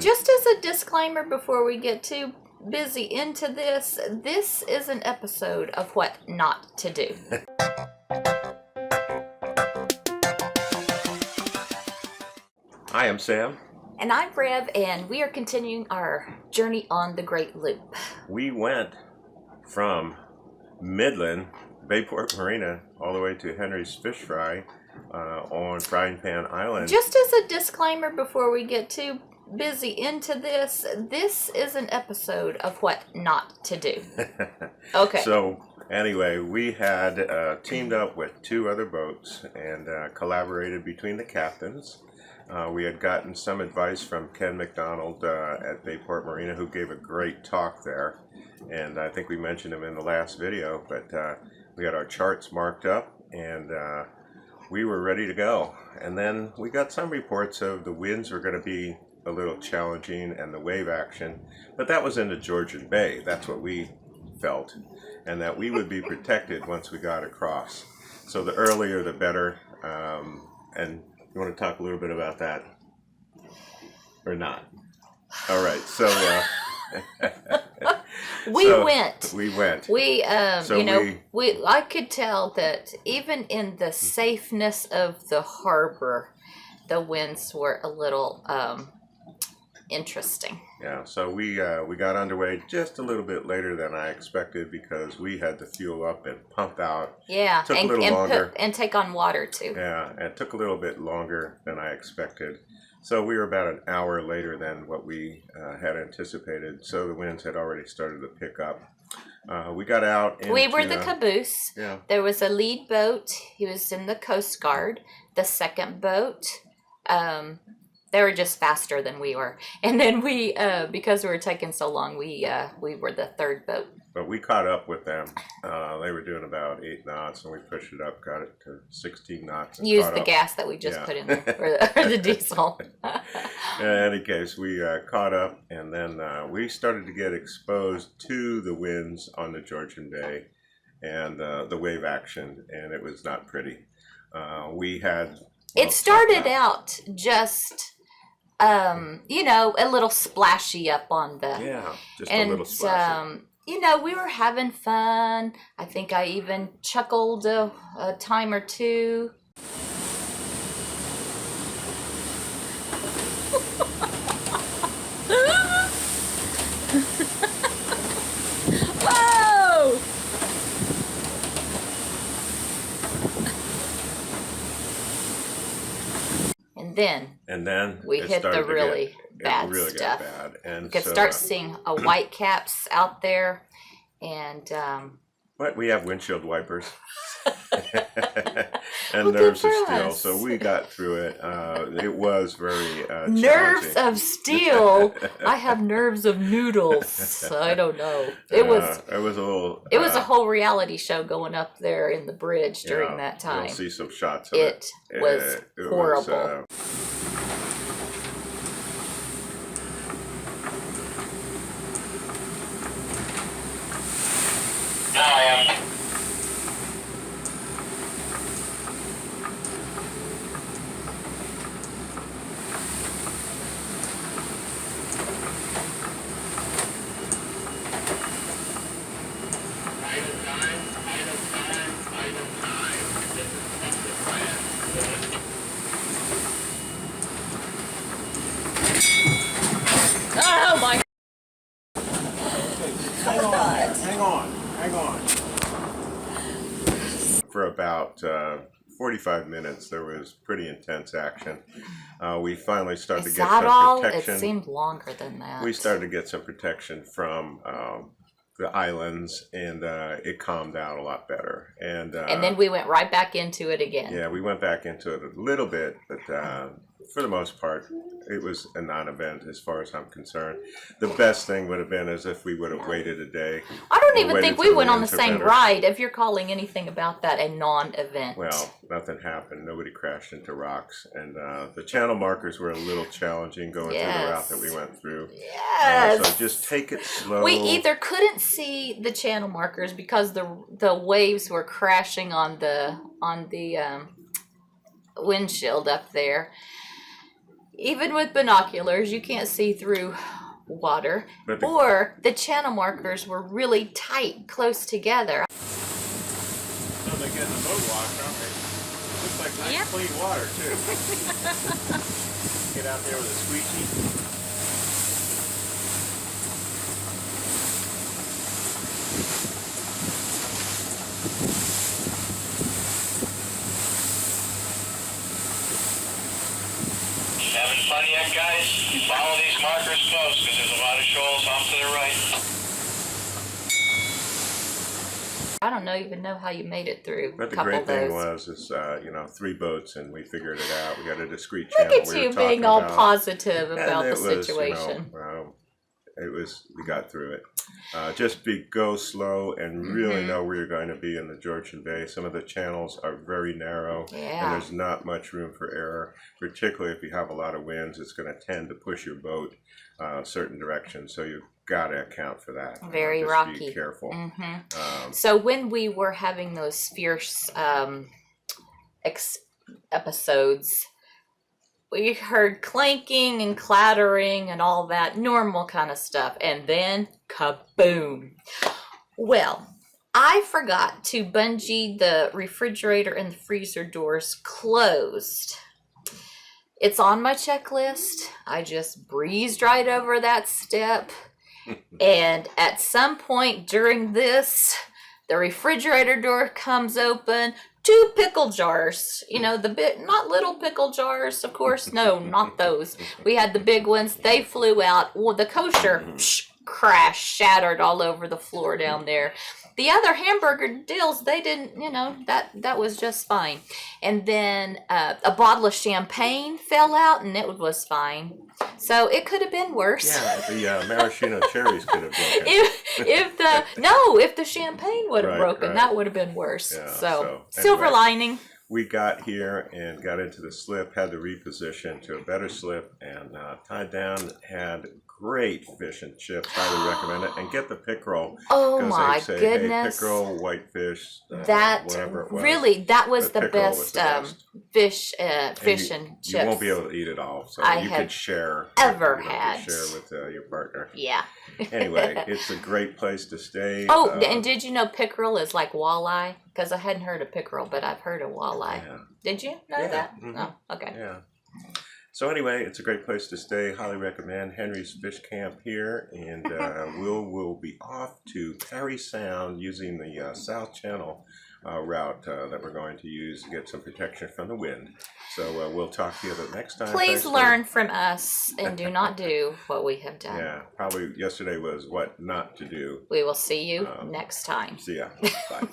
Just as a disclaimer before we get too busy into this, this is an episode of what not to do. Hi, I'm Sam. And I'm Rev, and we are continuing our journey on the Great Loop. We went from Midland, Bay Port Marina, all the way to Henry's Fish Fry on Frying Pan Island. Just as a disclaimer before we get too busy into this, this is an episode of what not to do. Okay. So anyway, we had teamed up with two other boats and collaborated between the captains. We had gotten some advice from Ken McDonald at Bay Port Marina, who gave a great talk there, and I think we mentioned him in the last video, but we had our charts marked up and we were ready to go. And then we got some reports of the winds were going to be a little challenging and the wave action, but that was in the Georgian Bay. That's what we felt, and that we would be protected once we got across. So the earlier the better. And you want to talk a little bit about that or not? All right, so we went. I could tell that even in the safeness of the harbor, the winds were a little interesting. Yeah, so we got underway just a little bit later than I expected because we had to fuel up and pump out. Yeah, took a little longer. And take on water too. Yeah, and it took a little bit longer than I expected. So we were about an hour later than what we had anticipated. So the winds had already started to pick up. We got out. We were the caboose. Yeah. There was a lead boat. He was in the Coast Guard. The second boat, they were just faster than we were. And then we, because we were taking so long, we were the third boat. But we caught up with them. They were doing about 8 knots, and we pushed it up, got it to 16 knots. Used the gas that we just put in there, or the diesel. In any case, we caught up, and then we started to get exposed to the winds on the Georgian Bay and the wave action, and it was not pretty. We had... It started out just... a little splashy up on the... Yeah, just a little splashy. We were having fun. I think I even chuckled a time or two. Whoa! And then we hit the really bad stuff. And you could start seeing white caps out there, and but we have windshield wipers and nerves of steel, so we got through it. It was very nerves of steel. I have nerves of noodles. I don't know. It was a little. It was a whole reality show going up there in the bridge during that time. You'll see some shots of it. It was horrible. Oh my! Hang on. For about 45 minutes, there was pretty intense action. We finally started to get some protection. It seemed longer than that. We started to get some protection from the islands, and it calmed down a lot better. And then we went right back into it again. Yeah, we went back into it a little bit, but for the most part, it was a non-event as far as I'm concerned. The best thing would have been as if we would have waited a day. I don't even think we went on the same ride, if you're calling anything about that a non-event. Well, nothing happened. Nobody crashed into rocks. And the channel markers were a little challenging going through the route that we went through. Yes. So just take it slow. We either couldn't see the channel markers because the waves were crashing on the windshield up there. even with binoculars, you can't see through water. But Or the channel markers were really tight, close together. So they get the boat wash, don't they? Looks like nice Yep. clean water too. Get out there with a squeegee. Having fun yet, guys? Follow these markers close because there's a lot of shoals off to the right. I don't even know how you made it through But a the couple great of thing those. was, you know, 3 boats and we figured it out. We got a discreet Look channel at we you were being talking all about. positive about And the it was, situation. we got through it. Just go slow and really know where you're going to be in the Georgian Bay. Some of the channels are very narrow and Yeah. there's not much room for error, particularly if you have a lot of winds. It's going to tend to push your boat certain directions, so you've got to account for that. Very just rocky. Be careful. So when we were having those fierce episodes, we heard clanking and clattering and all that normal kind of stuff, and then kaboom. Well, I forgot to bungee the refrigerator and the freezer doors closed. It's on my checklist. I just breezed right over that step. And at some point during this, the refrigerator door comes open. 2 pickle jars, you know, not little pickle jars, of course. No, not those. We had the big ones. They flew out. Well, the kosher crashed, shattered all over the floor down there. The other hamburger deals, they didn't, you know, that was just fine. And then a bottle of champagne fell out, and it was fine. So it could have been worse. Yeah, the maraschino cherries could have broken. if the champagne would have broken, right. that would have been worse. Yeah, so so silver anyway. lining. We got here and got into the slip, had to reposition to a better slip, and tied down, had great fish and chips. Highly recommend it. And get the pickerel. Oh 'cause my they say, goodness. Hey, pickerel, whitefish, That whatever it was. really, that was The the pickerel best, was the best. fish And and chips. You won't be able to eat it all, so I you have could share. ever you had. could share with your partner. Yeah. Anyway, it's a great place to stay. Oh, and did you know pickerel is like walleye? Because I hadn't heard of pickerel, but I've heard of walleye. Yeah. Did you know Yeah. that? Mhm. Oh, okay. Yeah. So anyway, it's a great place to stay. Highly recommend Henry's Fish Camp here, and we'll be off to Parry Sound using the South Channel route that we're going to use to get some protection from the wind. So we'll talk to you the next time. Please Thanks learn from us and do not do what we have done. Yeah, probably yesterday was what not to do. We will see you next time. See ya. Bye.